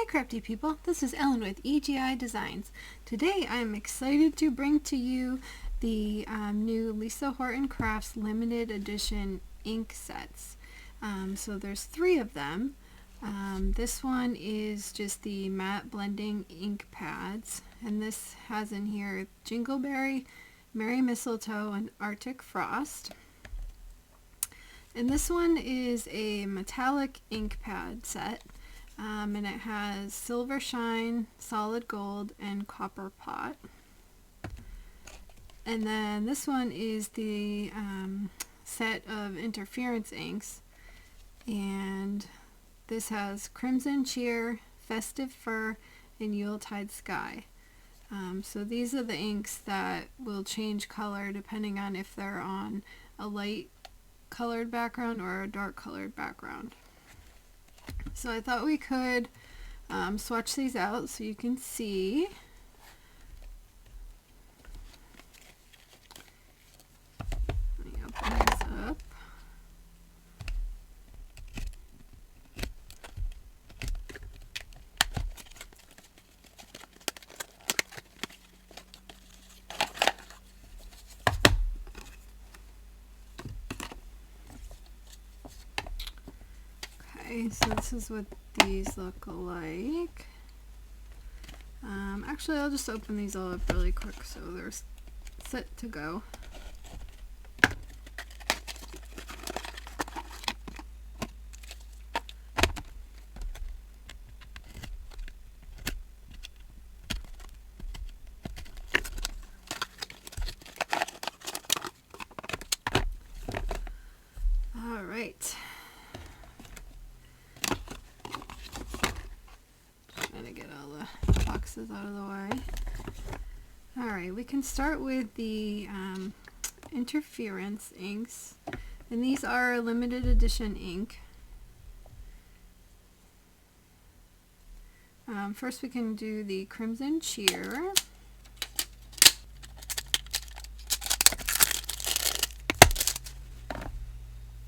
Hi crafty people, this is Ellen with EGI Designs. Today I'm excited to bring to you the new Lisa Horton Crafts limited edition ink sets. So there's 3 of them. This one is just the matte blending ink pads, and this has in here Jingleberry, Merry Mistletoe, and Arctic Frost. And this one is a metallic ink pad set. And it has silver shine, solid gold, and copper pot. And then this one is the set of interference inks, and this has Crimson Cheer, Festive Fur, and Yuletide Sky. So these are the inks that will change color depending on if they're on a light colored background or a dark colored background. So I thought we could swatch these out so you can see. Let me open this up. Okay, so this is what these look like. Actually, I'll just open these all up really quick so they're set to go. All right. Trying to get all the boxes out of the way. Alright, we can start with the interference inks, and these are limited edition ink. First we can do the Crimson Cheer.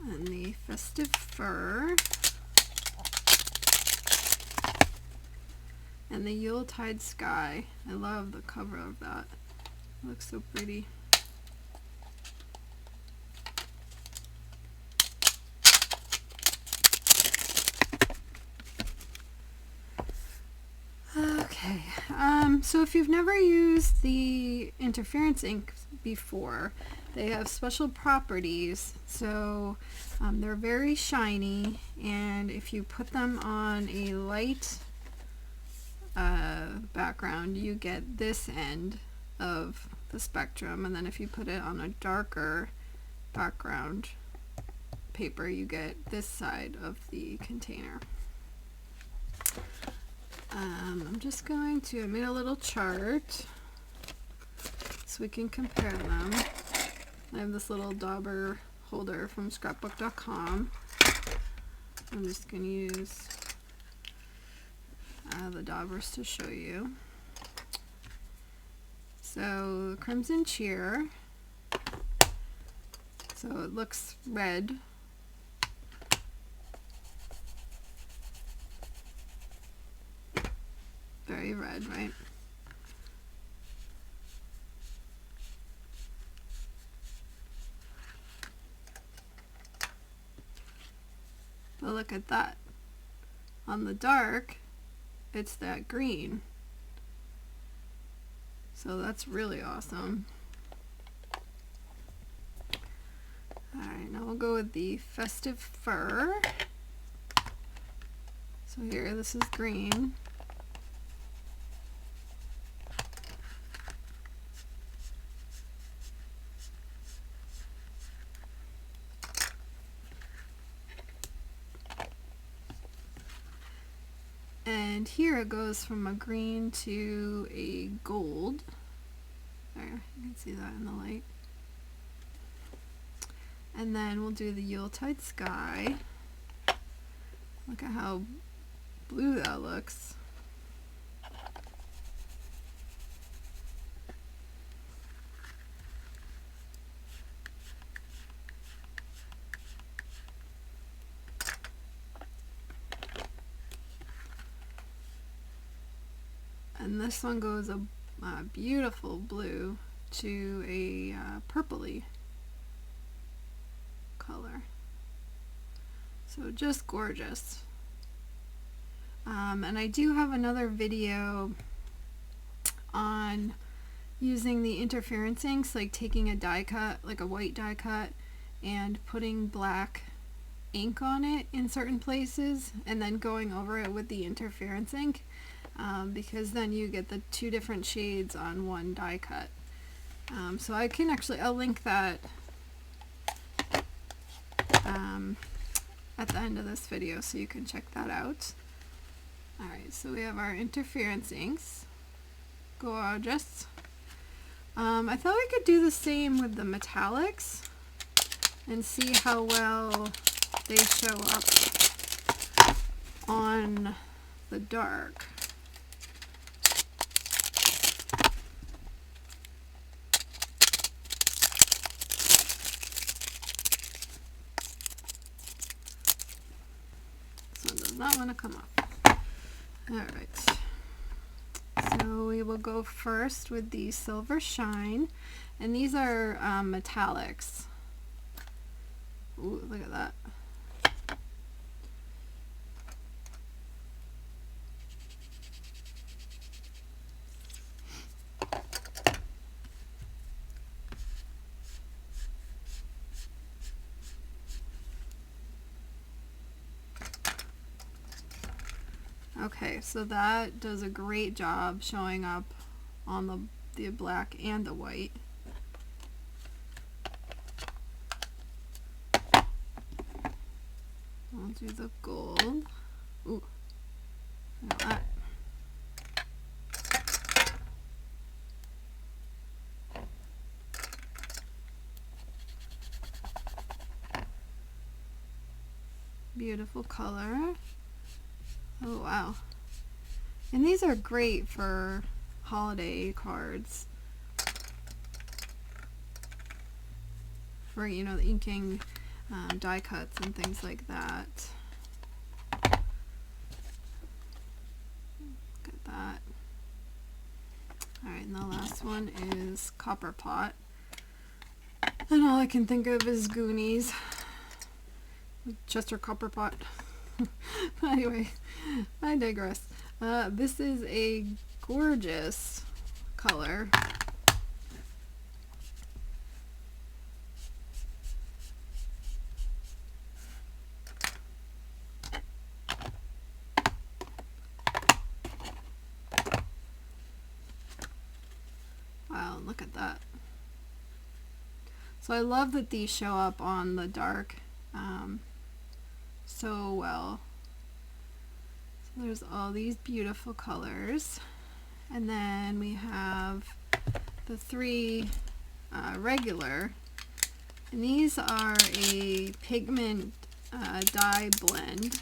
And the Festive Fur. And the Yuletide Sky. I love the cover of that. It looks so pretty. Okay, so if you've never used the interference ink before, they have special properties. So they're very shiny, and if you put them on a light background, you get this end of the spectrum, and then if you put it on a darker background paper, you get this side of the container. I'm just going to, I made a little chart so we can compare them. I have this little Dauber holder from scrapbook.com. I'm just going to use the Daubers to show you. So Crimson Cheer, so it looks red. Very red, right? But look at that. On the dark, it's that green. So that's really awesome. Alright, now we'll go with the Festive Fur. So here, this is green. And here it goes from a green to a gold. There, you can see that in the light. And then we'll do the Yuletide Sky. Look at how blue that looks. This one goes a beautiful blue to a purpley color. So just gorgeous. And I do have another video on using the interference inks, like taking a die cut, like a white die cut, and putting black ink on it in certain places and then going over it with the interference ink, because then you get the two different shades on one die cut. So I can actually, I'll link that at the end of this video so you can check that out. Alright, so we have our interference inks. Gorgeous. I thought we could do the same with the metallics and see how well they show up on the dark. This one does not want to come up. Alright. So we will go first with the Silver Shine, and these are metallics. Ooh, look at that. Okay, so that does a great job showing up on the black and the white. I'll do the gold. Ooh, look at that. Beautiful color. Oh wow. And these are great for holiday cards. For, you know, the inking die cuts and things like that. Look at that. Alright, and the last one is Copper Pot. And all I can think of is Goonies. Chester Copper Pot. Anyway, I digress. This is a gorgeous color. Wow, look at that. So I love that these show up on the dark so well. So there's all these beautiful colors, and then we have the three regular, and these are a pigment dye blend.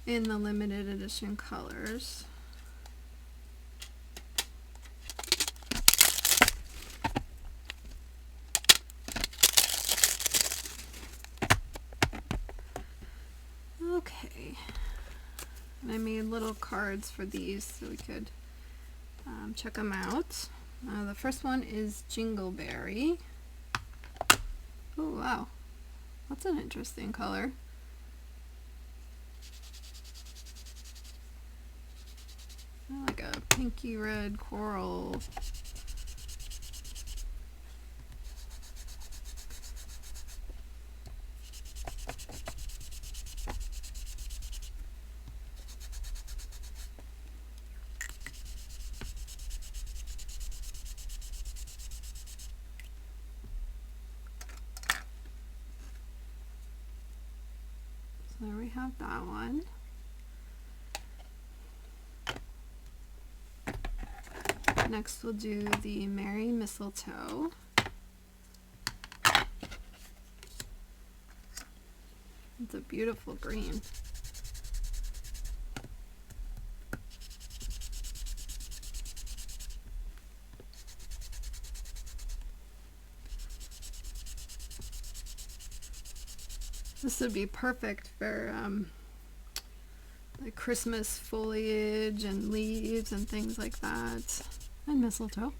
In the limited edition colors. Okay, and I made little cards for these so we could check them out. The first one is Jingleberry. Oh wow, that's an interesting color. Like a pinky red coral. So there we have that one. Next we'll do the Merry Mistletoe. It's a beautiful green. This would be perfect for the Christmas foliage and leaves and things like that, and mistletoe.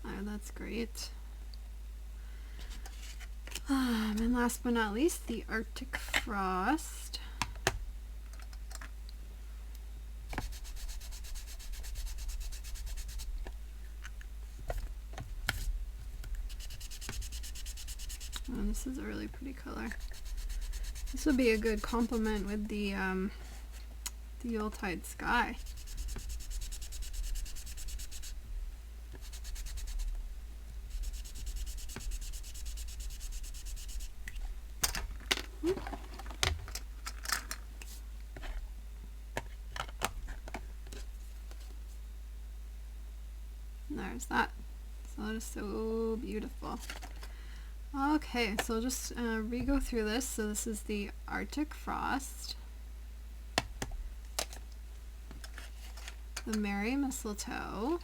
Oh, that's great. And last but not least, the Arctic Frost. Oh, this is a really pretty color. This would be a good complement with the Yuletide sky. There's that. So that is so beautiful. Okay, so I'll just re-go through this. So this is the Arctic Frost, the Merry Mistletoe,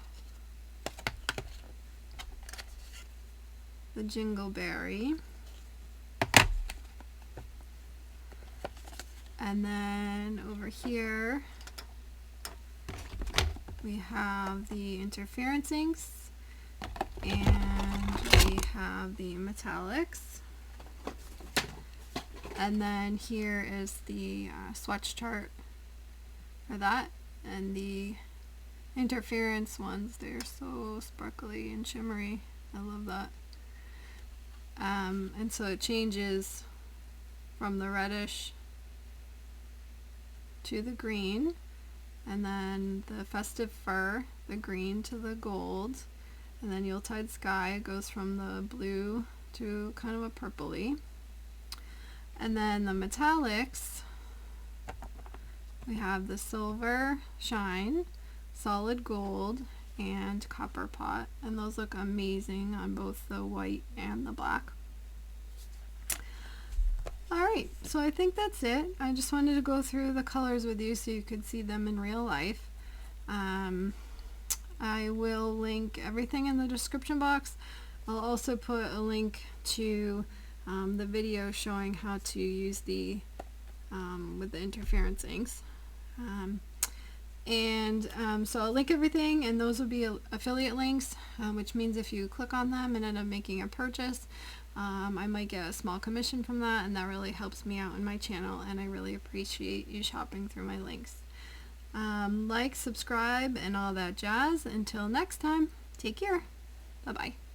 the Jingleberry, and then over here we have the interference inks, and we have the metallics, and then here is the swatch chart for that, and the interference ones, they're so sparkly and shimmery. I love that. And so it changes from the reddish to the green, and then the Festive Fur, the green to the gold, and then Yuletide Sky goes from the blue to kind of a purpley. And then the metallics, we have the Silver Shine, Solid Gold, and Copper Pot, and those look amazing on both the white and the black. Alright, so I think that's it. I just wanted to go through the colors with you so you could see them in real life. I will link everything in the description box. I'll also put a link to the video showing how to use the with the interference inks. So I'll link everything, and those will be affiliate links, which means if you click on them and end up making a purchase, I might get a small commission from that, and that really helps me out in my channel, and I really appreciate you shopping through my links. Like, subscribe, and all that jazz. Until next time, take care. Bye-bye.